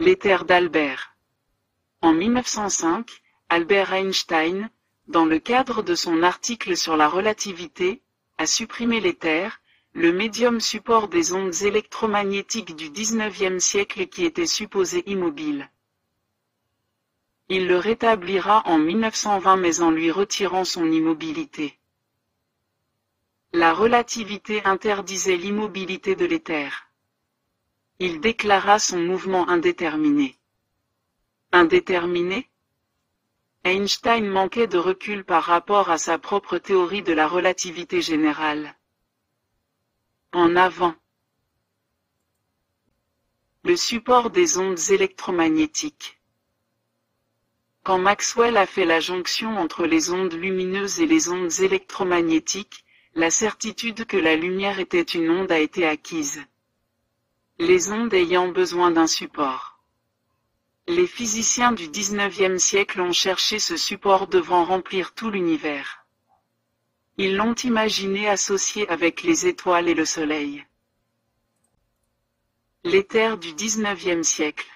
L'éther d'Albert. En 1905, Albert Einstein, dans le cadre de son article sur la relativité, a supprimé l'éther, le médium support des ondes électromagnétiques du XIXe siècle qui était supposé immobile. Il le rétablira en 1920 mais en lui retirant son immobilité. La relativité interdisait l'immobilité de l'éther. Il déclara son mouvement indéterminé. Indéterminé? Einstein manquait de recul par rapport à sa propre théorie de la relativité générale. En avant. Le support des ondes électromagnétiques. Quand Maxwell a fait la jonction entre les ondes lumineuses et les ondes électromagnétiques, la certitude que la lumière était une onde a été acquise. Les ondes ayant besoin d'un support. Les physiciens du XIXe siècle ont cherché ce support devant remplir tout l'univers. Ils l'ont imaginé associé avec les étoiles et le soleil. L'éther du XIXe siècle.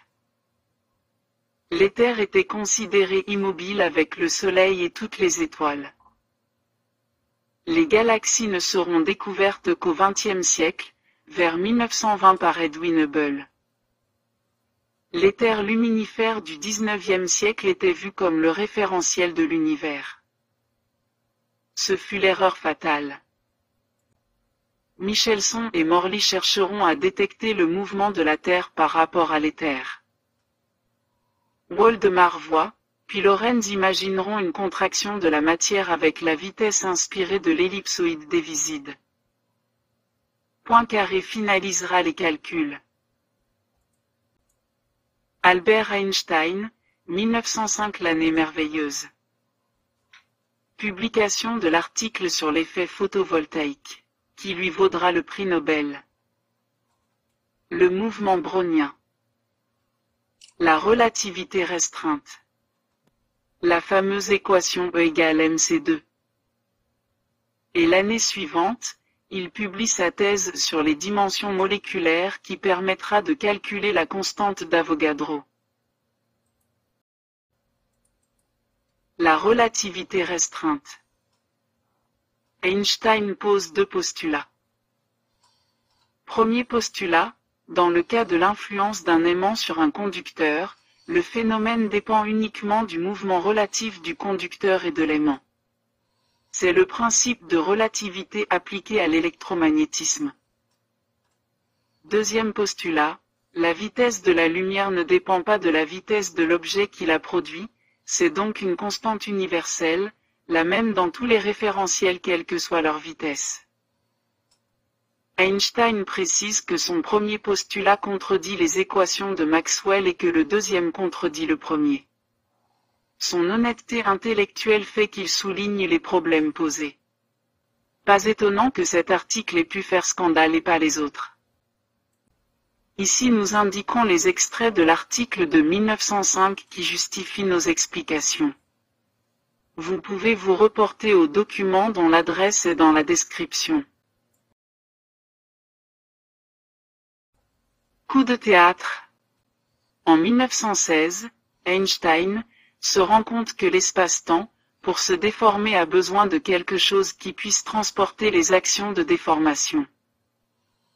L'éther était considéré immobile avec le soleil et toutes les étoiles. Les galaxies ne seront découvertes qu'au XXe siècle, vers 1920 par Edwin Hubble. L'éther luminifère du XIXe siècle était vu comme le référentiel de l'univers. Ce fut l'erreur fatale. Michelson et Morley chercheront à détecter le mouvement de la Terre par rapport à l'éther. Woldemar voit, puis Lorentz imagineront une contraction de la matière avec la vitesse inspirée de l'ellipsoïde des visides. Poincaré finalisera les calculs. Albert Einstein, 1905 l'année merveilleuse. Publication de l'article sur l'effet photovoltaïque, qui lui vaudra le prix Nobel. Le mouvement brownien. La relativité restreinte. La fameuse équation E égale mc2. Et l'année suivante, il publie sa thèse sur les dimensions moléculaires qui permettra de calculer la constante d'Avogadro. La relativité restreinte. Einstein pose deux postulats. Premier postulat, dans le cas de l'influence d'un aimant sur un conducteur, le phénomène dépend uniquement du mouvement relatif du conducteur et de l'aimant. C'est le principe de relativité appliqué à l'électromagnétisme. Deuxième postulat, la vitesse de la lumière ne dépend pas de la vitesse de l'objet qui la produit, c'est donc une constante universelle, la même dans tous les référentiels quelle que soit leur vitesse. Einstein précise que son premier postulat contredit les équations de Maxwell et que le deuxième contredit le premier. Son honnêteté intellectuelle fait qu'il souligne les problèmes posés. Pas étonnant que cet article ait pu faire scandale et pas les autres. Ici nous indiquons les extraits de l'article de 1905 qui justifient nos explications. Vous pouvez vous reporter au document dont l'adresse est dans la description. Coup de théâtre. En 1916, Einstein se rend compte que l'espace-temps, pour se déformer, a besoin de quelque chose qui puisse transporter les actions de déformation.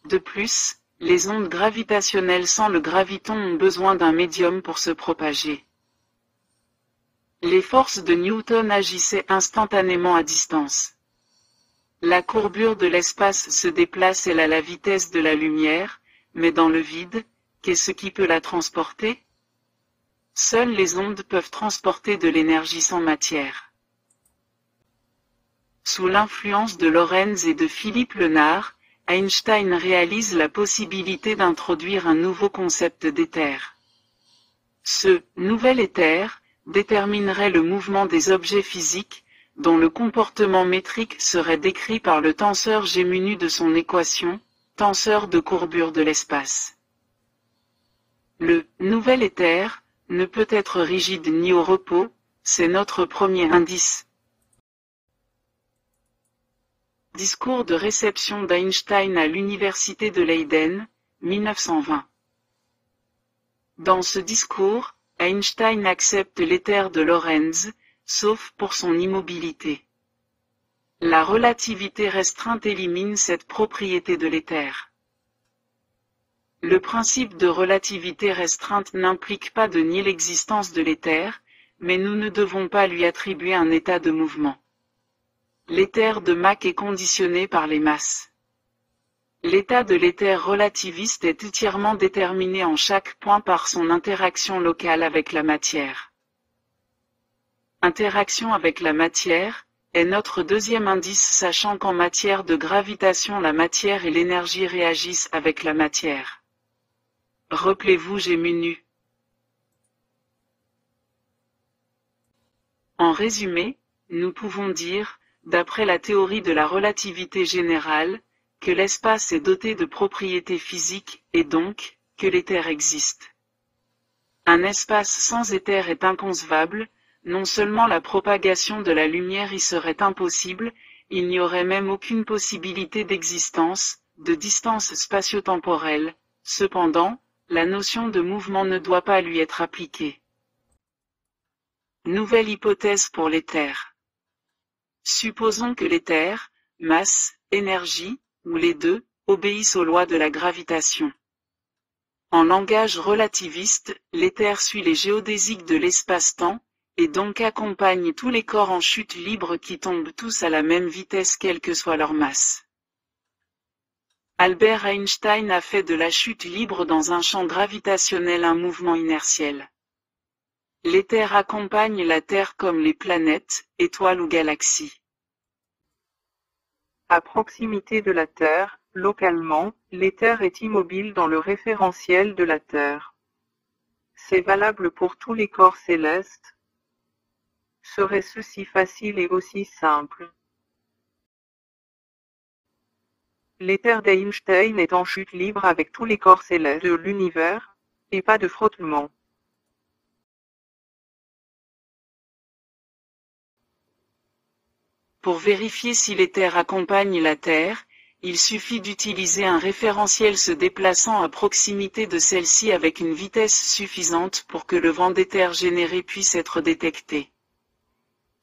De plus, les ondes gravitationnelles sans le graviton ont besoin d'un médium pour se propager. Les forces de Newton agissaient instantanément à distance. La courbure de l'espace se déplace elle à la vitesse de la lumière, mais dans le vide, qu'est-ce qui peut la transporter? Seules les ondes peuvent transporter de l'énergie sans matière. Sous l'influence de Lorentz et de Philippe Lenard, Einstein réalise la possibilité d'introduire un nouveau concept d'éther. Ce « nouvel éther » déterminerait le mouvement des objets physiques, dont le comportement métrique serait décrit par le tenseur G munu de son équation, tenseur de courbure de l'espace. Le « nouvel éther » ne peut être rigide ni au repos, c'est notre premier indice. Discours de réception d'Einstein à l'université de Leiden, 1920. Dans ce discours, Einstein accepte l'éther de Lorentz, sauf pour son immobilité. La relativité restreinte élimine cette propriété de l'éther. Le principe de relativité restreinte n'implique pas de nier l'existence de l'éther, mais nous ne devons pas lui attribuer un état de mouvement. L'éther de Mach est conditionné par les masses. L'état de l'éther relativiste est entièrement déterminé en chaque point par son interaction locale avec la matière. Interaction avec la matière est notre deuxième indice, sachant qu'en matière de gravitation la matière et l'énergie réagissent avec la matière. Rappelez-vous G mu nu. En résumé, nous pouvons dire, d'après la théorie de la relativité générale, que l'espace est doté de propriétés physiques, et donc, que l'éther existe. Un espace sans éther est inconcevable, non seulement la propagation de la lumière y serait impossible, il n'y aurait même aucune possibilité d'existence, de distance spatio-temporelle. Cependant, la notion de mouvement ne doit pas lui être appliquée. Nouvelle hypothèse pour l'éther. Supposons que l'éther, masse, énergie, ou les deux, obéissent aux lois de la gravitation. En langage relativiste, l'éther suit les géodésiques de l'espace-temps, et donc accompagne tous les corps en chute libre qui tombent tous à la même vitesse quelle que soit leur masse. Albert Einstein a fait de la chute libre dans un champ gravitationnel un mouvement inertiel. L'éther accompagne la Terre comme les planètes, étoiles ou galaxies. À proximité de la Terre, localement, l'éther est immobile dans le référentiel de la Terre. C'est valable pour tous les corps célestes. Serait ceci facile et aussi simple? L'éther d'Einstein est en chute libre avec tous les corps célestes de l'univers, et pas de frottement. Pour vérifier si l'éther accompagne la Terre, il suffit d'utiliser un référentiel se déplaçant à proximité de celle-ci avec une vitesse suffisante pour que le vent d'éther généré puisse être détecté.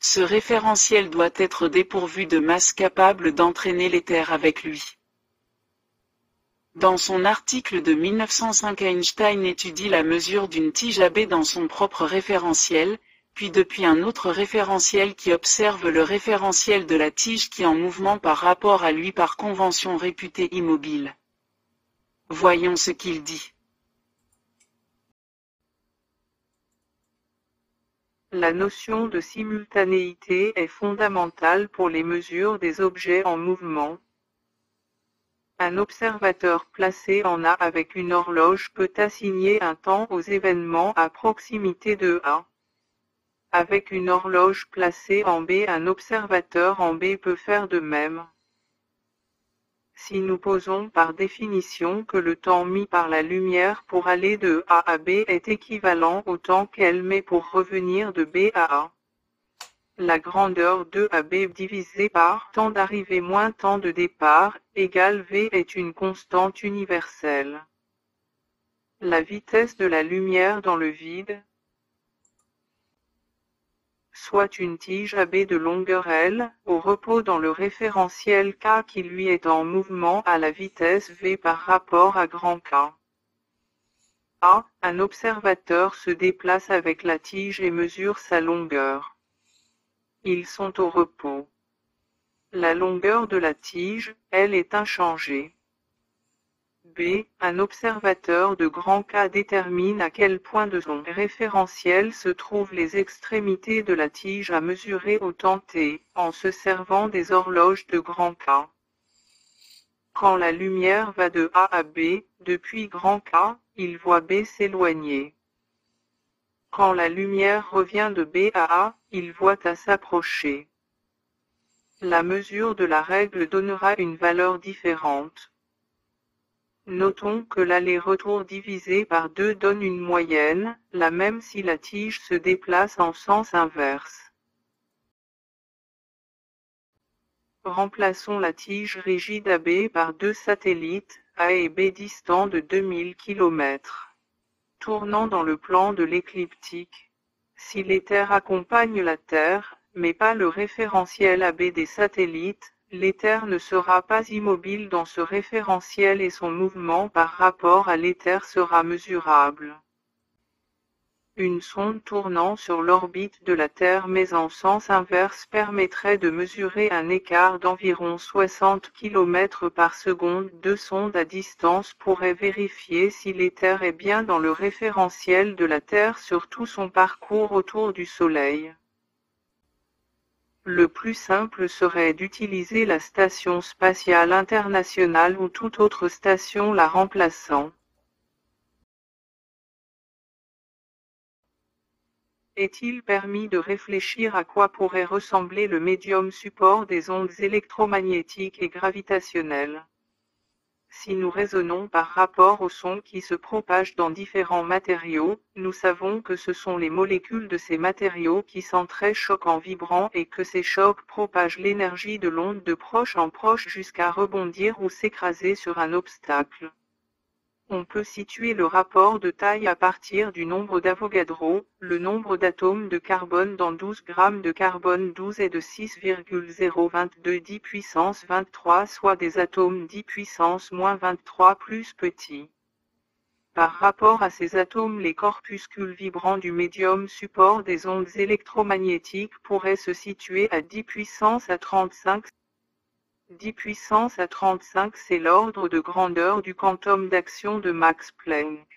Ce référentiel doit être dépourvu de masse capable d'entraîner l'éther avec lui. Dans son article de 1905, Einstein étudie la mesure d'une tige AB dans son propre référentiel, puis depuis un autre référentiel qui observe le référentiel de la tige qui est en mouvement par rapport à lui par convention réputée immobile. Voyons ce qu'il dit. La notion de simultanéité est fondamentale pour les mesures des objets en mouvement. Un observateur placé en A avec une horloge peut assigner un temps aux événements à proximité de A. Avec une horloge placée en B, un observateur en B peut faire de même. Si nous posons par définition que le temps mis par la lumière pour aller de A à B est équivalent au temps qu'elle met pour revenir de B à A, la grandeur de AB divisée par temps d'arrivée moins temps de départ, égale V est une constante universelle. La vitesse de la lumière dans le vide, soit une tige AB de longueur L, au repos dans le référentiel K qui lui est en mouvement à la vitesse V par rapport à grand K. A, un observateur se déplace avec la tige et mesure sa longueur. Ils sont au repos. La longueur de la tige, elle est inchangée. B, un observateur de grand K détermine à quel point de son référentiel se trouvent les extrémités de la tige à mesurer au temps T, en se servant des horloges de grand K. Quand la lumière va de A à B, depuis grand K, il voit B s'éloigner. Quand la lumière revient de B à A, il voit A s'approcher. La mesure de la règle donnera une valeur différente. Notons que l'aller-retour divisé par 2 donne une moyenne, la même si la tige se déplace en sens inverse. Remplaçons la tige rigide AB par 2 satellites, A et B distants de 2000 km. tournant dans le plan de l'écliptique. Si l'éther accompagne la Terre, mais pas le référentiel AB des satellites, l'éther ne sera pas immobile dans ce référentiel et son mouvement par rapport à l'éther sera mesurable. Une sonde tournant sur l'orbite de la Terre mais en sens inverse permettrait de mesurer un écart d'environ 60 km par seconde. Deux sondes à distance pourraient vérifier si l'éther est bien dans le référentiel de la Terre sur tout son parcours autour du Soleil. Le plus simple serait d'utiliser la Station spatiale internationale ou toute autre station la remplaçant. Est-il permis de réfléchir à quoi pourrait ressembler le médium support des ondes électromagnétiques et gravitationnelles? Si nous raisonnons par rapport au son qui se propage dans différents matériaux, nous savons que ce sont les molécules de ces matériaux qui s'entrechoquent en vibrant et que ces chocs propagent l'énergie de l'onde de proche en proche jusqu'à rebondir ou s'écraser sur un obstacle. On peut situer le rapport de taille à partir du nombre d'Avogadro. Le nombre d'atomes de carbone dans 12 grammes de carbone 12 est de 6,022 10 puissance 23, soit des atomes 10 puissance moins 23 plus petits. Par rapport à ces atomes, les corpuscules vibrants du médium support des ondes électromagnétiques pourraient se situer à 10 puissance à 35. 10 puissance à 35, c'est l'ordre de grandeur du quantum d'action de Max Planck.